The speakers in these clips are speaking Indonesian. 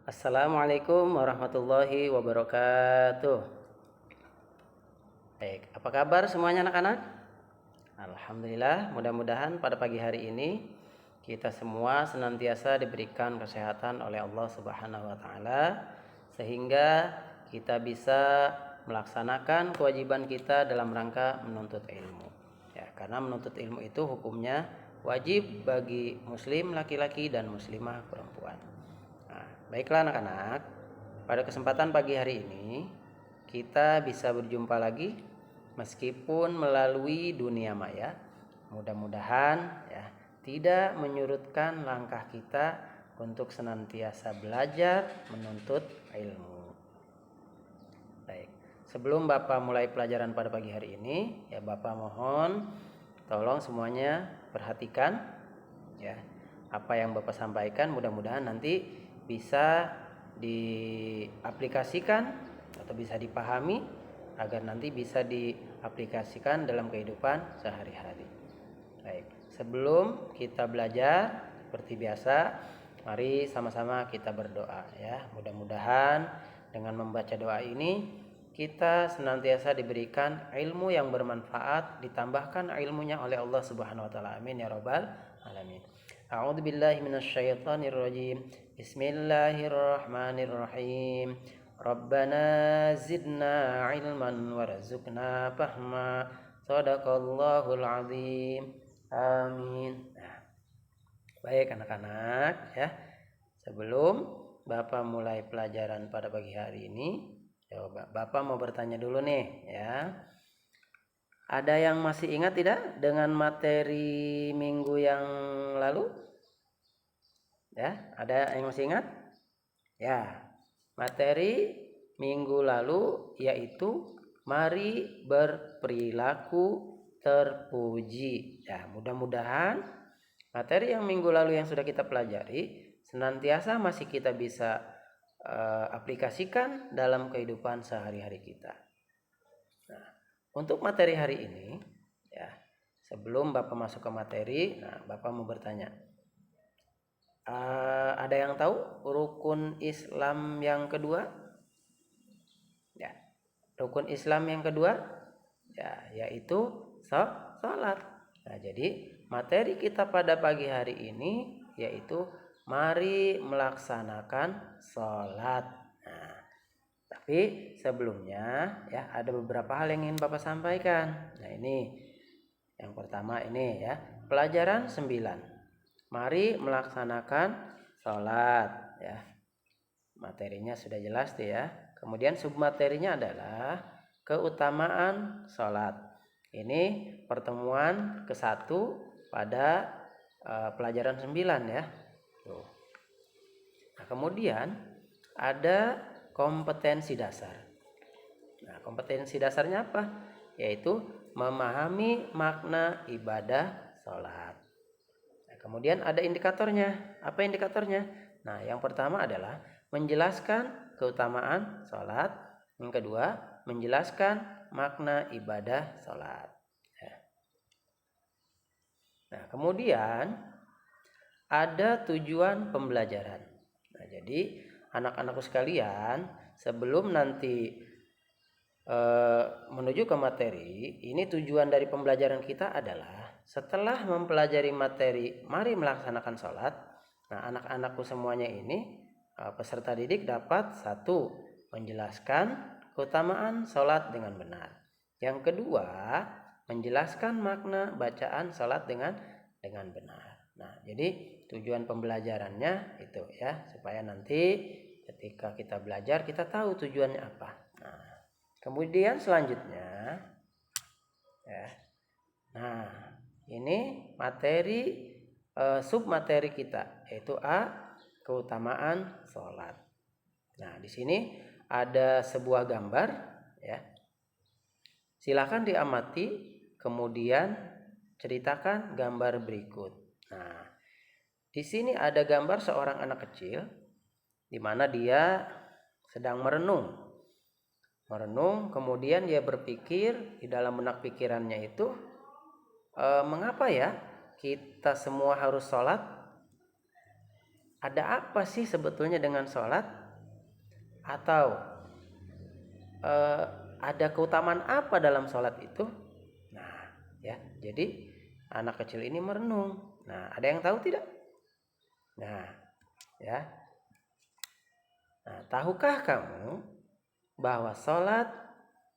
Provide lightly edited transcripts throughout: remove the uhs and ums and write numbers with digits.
Assalamualaikum warahmatullahi wabarakatuh. Baik, apa kabar semuanya anak-anak? Alhamdulillah, mudah-mudahan pada pagi hari ini kita semua senantiasa diberikan kesehatan oleh Allah Subhanahu wa taala sehingga kita bisa melaksanakan kewajiban kita dalam rangka menuntut ilmu. Ya, karena menuntut ilmu itu hukumnya wajib bagi muslim laki-laki dan muslimah perempuan. Nah, baiklah anak-anak, pada kesempatan pagi hari ini kita bisa berjumpa lagi meskipun melalui dunia maya. Mudah-mudahan ya tidak menyurutkan langkah kita untuk senantiasa belajar menuntut ilmu. Baik, sebelum Bapak mulai pelajaran pada pagi hari ini, ya Bapak mohon tolong semuanya perhatikan ya apa yang Bapak sampaikan, mudah-mudahan nanti bisa diaplikasikan atau bisa dipahami agar nanti bisa diaplikasikan dalam kehidupan sehari-hari. Baik, sebelum kita belajar seperti biasa, mari sama-sama kita berdoa ya. Mudah-mudahan dengan membaca doa ini kita senantiasa diberikan ilmu yang bermanfaat, ditambahkan ilmunya oleh Allah Subhanahu wa taala. Amin ya rabbal alamin. A'udzu billahi minasyaitonir rajim. Bismillahirrahmanirrahim. Rabbana zidna ilman warzuqna fahma. Shadaqallahul azim. Amin. Nah, baik anak-anak ya. Sebelum Bapak mulai pelajaran pada pagi hari ini, Bapak mau bertanya dulu nih ya. Ada yang masih ingat tidak dengan materi minggu yang lalu? Ya, ada yang masih ingat? Ya, materi minggu lalu yaitu mari berperilaku terpuji. Ya, mudah-mudahan materi yang minggu lalu yang sudah kita pelajari senantiasa masih kita bisa aplikasikan dalam kehidupan sehari-hari kita. Nah, untuk materi hari ini ya, sebelum Bapak masuk ke materi, nah Bapak mau bertanya. Ada yang tahu rukun Islam yang kedua? Ya, rukun Islam yang kedua ya yaitu salat. Nah, jadi materi kita pada pagi hari ini yaitu mari melaksanakan salat. Nah, tapi sebelumnya ya ada beberapa hal yang ingin Bapak sampaikan. Nah, ini yang pertama ini ya, pelajaran 9. Mari melaksanakan sholat ya. Materinya sudah jelas tuh ya. Kemudian submaterinya adalah keutamaan sholat. Ini pertemuan ke-1 pada pelajaran 9 ya. Tuh. Nah, kemudian ada kompetensi dasar. Nah, kompetensi dasarnya apa? Yaitu memahami makna ibadah sholat. Kemudian ada indikatornya. Apa indikatornya? Nah, yang pertama adalah menjelaskan keutamaan sholat. Yang kedua, menjelaskan makna ibadah sholat. Nah, kemudian ada tujuan pembelajaran. Nah, jadi anak-anakku sekalian, sebelum nanti menuju ke materi, ini tujuan dari pembelajaran kita adalah setelah mempelajari materi mari melaksanakan sholat. Nah, anak-anakku semuanya ini peserta didik dapat 1. Menjelaskan keutamaan sholat dengan benar. Yang kedua, menjelaskan makna bacaan sholat dengan benar. Nah, jadi tujuan pembelajarannya itu ya, supaya nanti ketika kita belajar kita tahu tujuannya apa. Nah, kemudian selanjutnya ya. Nah, ini materi submateri kita yaitu A, keutamaan sholat. Nah, di sini ada sebuah gambar ya. Silakan diamati, kemudian ceritakan gambar berikut. Nah, di sini ada gambar seorang anak kecil di mana dia sedang merenung, kemudian dia berpikir di dalam benak pikirannya itu, mengapa ya kita semua harus sholat? ada apa sih sebetulnya dengan sholat, atau ada keutamaan apa dalam sholat itu. Nah, ya, jadi anak kecil ini merenung. Nah, ada yang tahu tidak? Nah, ya. Nah, tahukah kamu bahwa sholat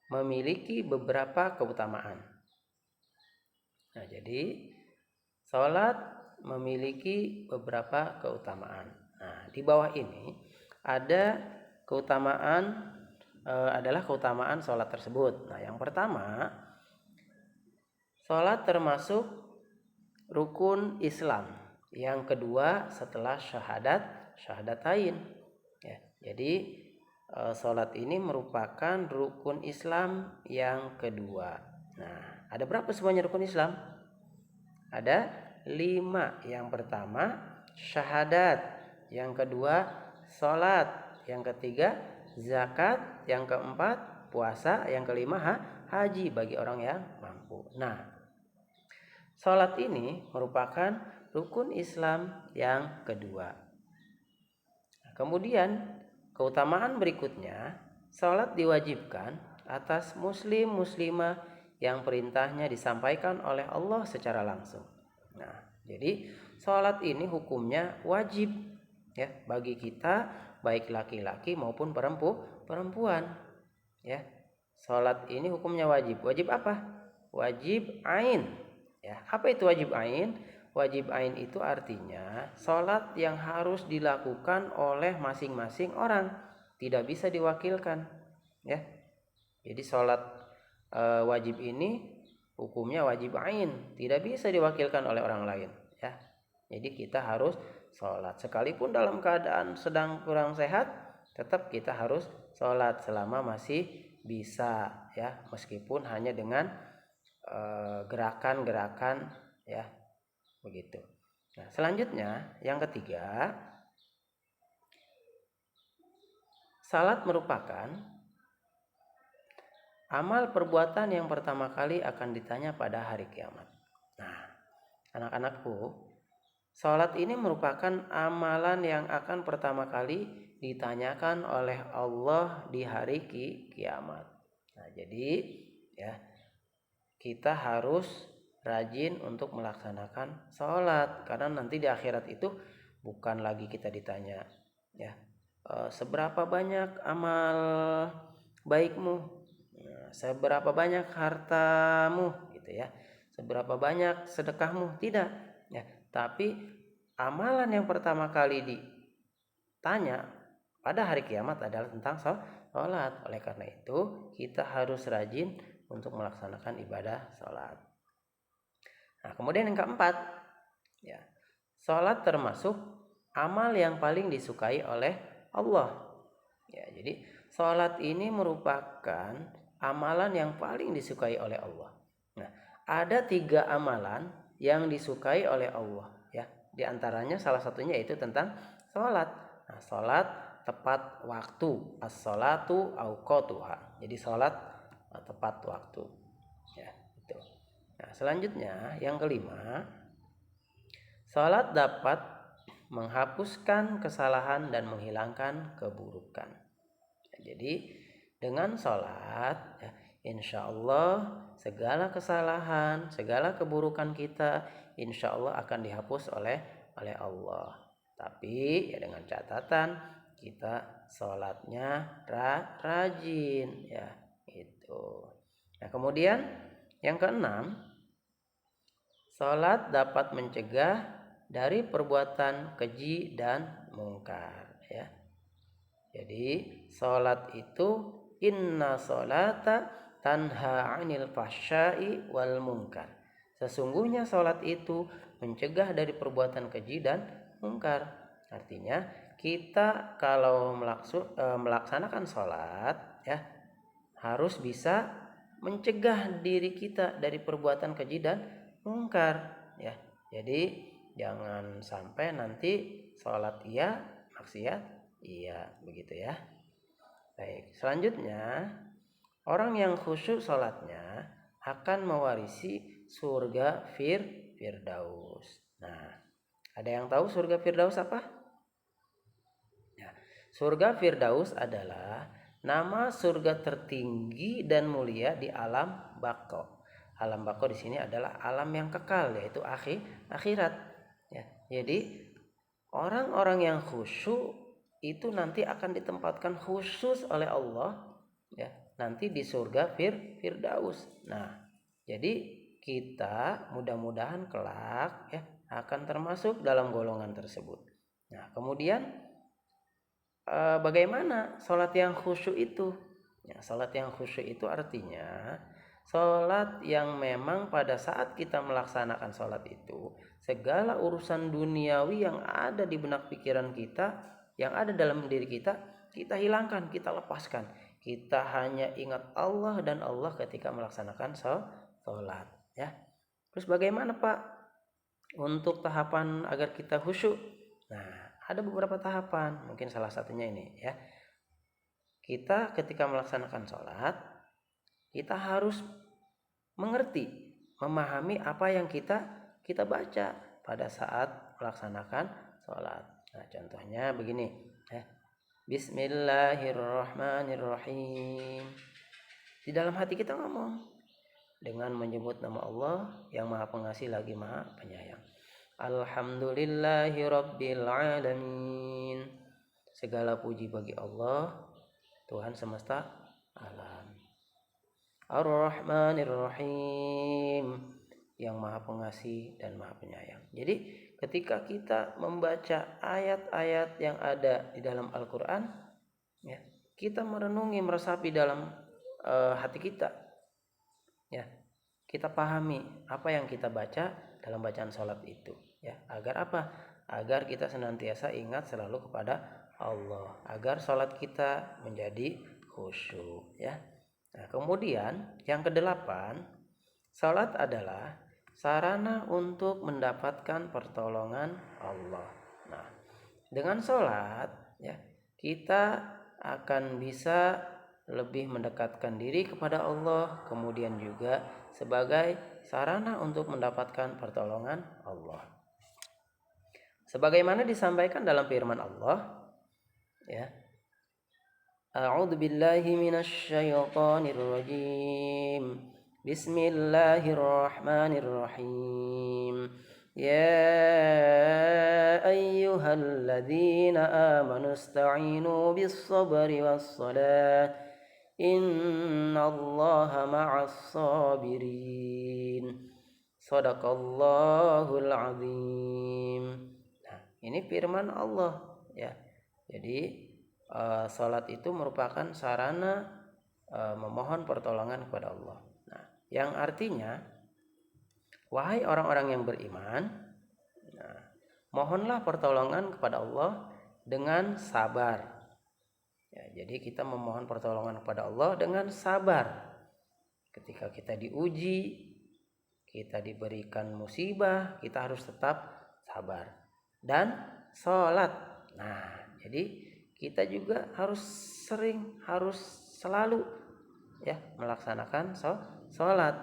memiliki beberapa keutamaan? Nah, jadi sholat memiliki beberapa keutamaan. Nah, di bawah ini ada keutamaan adalah keutamaan sholat tersebut. Nah, yang pertama, sholat termasuk rukun Islam. Yang kedua setelah syahadatain. Ya, jadi sholat ini merupakan rukun Islam yang kedua. Nah, ada berapa semuanya rukun Islam? Ada 5. Yang pertama syahadat, yang kedua sholat, yang ketiga zakat, yang keempat puasa, yang kelima haji bagi orang yang mampu. Nah, sholat ini merupakan rukun Islam yang kedua. Kemudian keutamaan berikutnya, sholat diwajibkan atas muslim muslimah yang perintahnya disampaikan oleh Allah secara langsung. Nah, jadi sholat ini hukumnya wajib ya bagi kita, baik laki-laki maupun perempuan. Ya, sholat ini hukumnya wajib. Wajib apa? Wajib ain. Ya, apa itu wajib ain? Wajib ain itu artinya sholat yang harus dilakukan oleh masing-masing orang, tidak bisa diwakilkan. Ya, jadi sholat wajib ini hukumnya wajib ain, tidak bisa diwakilkan oleh orang lain. Ya, jadi kita harus sholat sekalipun dalam keadaan sedang kurang sehat, tetap kita harus sholat selama masih bisa, ya, meskipun hanya dengan gerakan-gerakan, ya, begitu. Nah, selanjutnya yang ketiga, salat merupakan amal perbuatan yang pertama kali akan ditanya pada hari kiamat. Nah, anak-anakku, salat ini merupakan amalan yang akan pertama kali ditanyakan oleh Allah di hari kiamat. Nah, jadi ya, kita harus rajin untuk melaksanakan sholat, karena nanti di akhirat itu bukan lagi kita ditanya ya seberapa banyak amal baikmu, seberapa banyak hartamu gitu ya, seberapa banyak sedekahmu, tidak ya, tapi amalan yang pertama kali ditanya pada hari kiamat adalah tentang sholat. Oleh karena itu kita harus rajin untuk melaksanakan ibadah sholat. Nah, kemudian yang keempat, ya, sholat termasuk amal yang paling disukai oleh Allah. Ya, jadi sholat ini merupakan amalan yang paling disukai oleh Allah. Nah, ada 3 amalan yang disukai oleh Allah. Ya, di antaranya salah satunya itu tentang sholat. Nah, sholat tepat waktu, as-sholatu auqatuha. Jadi sholat tepat waktu. Ya, itu. Nah, selanjutnya yang kelima, sholat dapat menghapuskan kesalahan dan menghilangkan keburukan. Jadi dengan sholat, ya, insya Allah segala kesalahan, segala keburukan kita, insya Allah akan dihapus oleh Allah. Tapi ya dengan catatan kita sholatnya rajin, ya itu. Nah, kemudian yang keenam, sholat dapat mencegah dari perbuatan keji dan mungkar, ya. Jadi sholat itu inna sholata tanha 'anil fahsya'i wal munkar. Sesungguhnya sholat itu mencegah dari perbuatan keji dan mungkar. Artinya kita kalau melaksanakan sholat, ya, harus bisa mencegah diri kita dari perbuatan keji dan mungkar, ya. Jadi jangan sampai nanti sholat iya, maksiat iya, begitu ya. Baik, selanjutnya orang yang khusyuk sholatnya akan mewarisi surga Firdaus. Nah, ada yang tahu surga Firdaus apa? Surga Firdaus adalah nama surga tertinggi dan mulia di alam baqo. Alam baqo di sini adalah alam yang kekal, yaitu akhirat. Ya, jadi orang-orang yang khusyuk itu nanti akan ditempatkan khusus oleh Allah, ya, nanti di surga Firdaus. Nah, jadi kita mudah-mudahan kelak ya akan termasuk dalam golongan tersebut. Nah, kemudian bagaimana sholat yang khusyuk itu? Ya, sholat yang khusyuk itu artinya sholat yang memang pada saat kita melaksanakan sholat itu, segala urusan duniawi yang ada di benak pikiran kita, yang ada dalam diri kita, kita hilangkan, kita lepaskan. Kita hanya ingat Allah dan Allah ketika melaksanakan sholat. Ya. Terus bagaimana Pak untuk tahapan agar kita khusyuk? Nah, ada beberapa tahapan, mungkin salah satunya ini ya. Kita ketika melaksanakan sholat, kita harus mengerti, memahami apa yang kita baca pada saat melaksanakan sholat. Nah, contohnya begini ya. Bismillahirrahmanirrahim. Di dalam hati kita ngomong dengan menyebut nama Allah yang Maha Pengasih lagi Maha Penyayang. Alhamdulillahirabbil alamin. Segala puji bagi Allah, Tuhan semesta alam. Ar-Rahmanir-Rahim, yang Maha Pengasih dan Maha Penyayang. Jadi ketika kita membaca ayat-ayat yang ada di dalam Al-Quran, ya, kita merenungi, meresapi dalam hati kita, ya, kita pahami apa yang kita baca dalam bacaan sholat itu, ya, agar apa? Agar kita senantiasa ingat selalu kepada Allah, agar sholat kita menjadi khusyuk, ya. Nah, kemudian yang kedelapan, salat adalah sarana untuk mendapatkan pertolongan Allah. Nah, dengan salat ya, kita akan bisa lebih mendekatkan diri kepada Allah, kemudian juga sebagai sarana untuk mendapatkan pertolongan Allah. Sebagaimana disampaikan dalam firman Allah, ya, A'udzu billahi minasy syaithanir rajim. Bismillahirrahmanirrahim. Ya ayyuhalladzina amanu ista'inu bis-sabri was-salah. Innallaha ma'as sabirin. Shadaqallahul azim. Nah, ini firman Allah ya. Jadi salat itu merupakan sarana memohon pertolongan kepada Allah. Nah, yang artinya, wahai orang-orang yang beriman, nah, mohonlah pertolongan kepada Allah dengan sabar. Ya, jadi kita memohon pertolongan kepada Allah dengan sabar. Ketika kita diuji, kita diberikan musibah, kita harus tetap sabar dan sholat. Nah, jadi kita juga harus selalu ya melaksanakan sholat.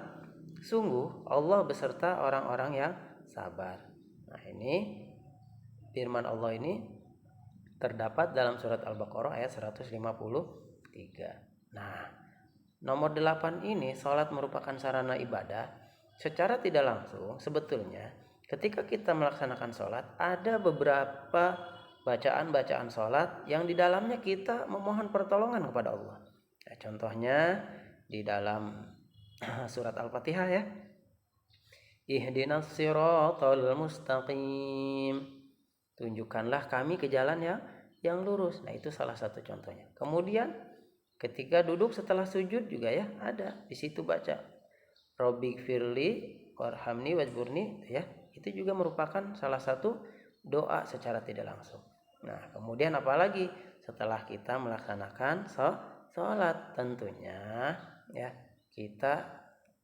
Sungguh Allah beserta orang-orang yang sabar. Nah, ini firman Allah ini terdapat dalam surat Al-Baqarah ayat 153. Nah, nomor 8 ini, sholat merupakan sarana ibadah. Secara tidak langsung sebetulnya ketika kita melaksanakan sholat, ada beberapa bacaan-bacaan sholat yang di dalamnya kita memohon pertolongan kepada Allah. Ya, contohnya di dalam surat Al-Fatihah ya. Ihdinas siratal mustaqim. Tunjukkanlah kami ke jalan yang lurus. Nah, itu salah satu contohnya. Kemudian ketika duduk setelah sujud juga ya, ada di situ baca Robbighfirli warhamni wajburni ya. Itu juga merupakan salah satu doa secara tidak langsung. Nah, kemudian apalagi setelah kita melaksanakan sholat, tentunya ya kita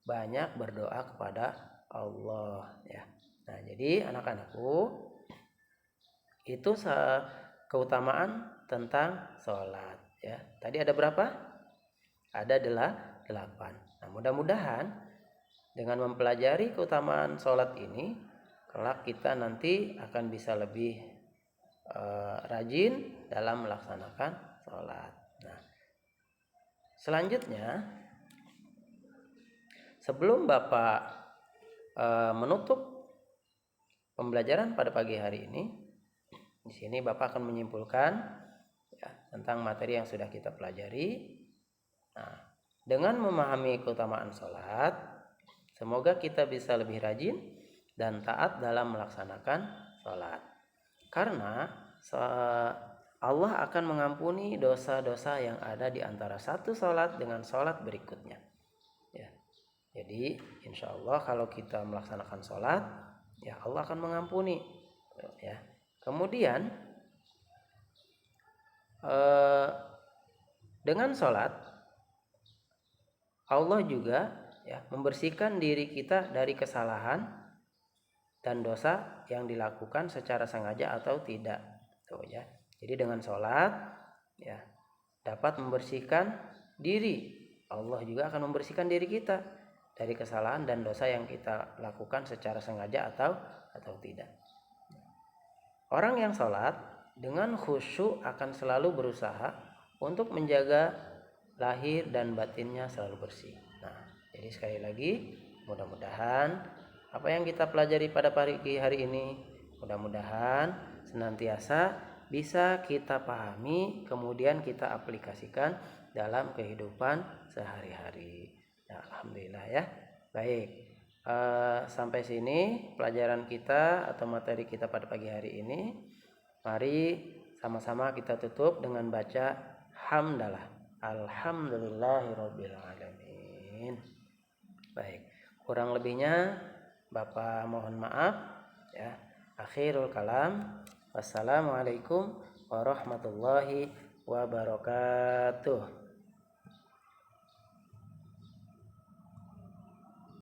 banyak berdoa kepada Allah ya. Nah, jadi anak-anakku, itu keutamaan tentang sholat ya. Tadi ada berapa? Ada 8. Nah, mudah-mudahan dengan mempelajari keutamaan sholat ini, kelak kita nanti akan bisa lebih rajin dalam melaksanakan sholat. Nah, selanjutnya sebelum Bapak menutup pembelajaran pada pagi hari ini, di sini Bapak akan menyimpulkan ya, tentang materi yang sudah kita pelajari. Nah, dengan memahami keutamaan sholat, semoga kita bisa lebih rajin dan taat dalam melaksanakan sholat. Karena Allah akan mengampuni dosa-dosa yang ada di antara satu sholat dengan sholat berikutnya. Ya. Jadi insya Allah kalau kita melaksanakan sholat, ya Allah akan mengampuni. Ya. Kemudian dengan sholat Allah juga ya membersihkan diri kita dari kesalahan dan dosa yang dilakukan secara sengaja atau tidak. Tuh ya. Jadi dengan sholat ya dapat membersihkan diri. Allah juga akan membersihkan diri kita dari kesalahan dan dosa yang kita lakukan secara sengaja atau tidak. Orang yang sholat dengan khusyuk akan selalu berusaha untuk menjaga lahir dan batinnya selalu bersih. Nah, jadi sekali lagi mudah-mudahan apa yang kita pelajari pada pagi hari ini mudah-mudahan senantiasa bisa kita pahami, kemudian kita aplikasikan dalam kehidupan sehari-hari. Nah, alhamdulillah ya. Baik, sampai sini pelajaran kita atau materi kita pada pagi hari ini. Mari sama-sama kita tutup dengan baca hamdalah. Alhamdulillahirabbil alamin. Baik, kurang lebihnya Bapak mohon maaf ya. Akhirul kalam. Wassalamualaikum warahmatullahi wabarakatuh.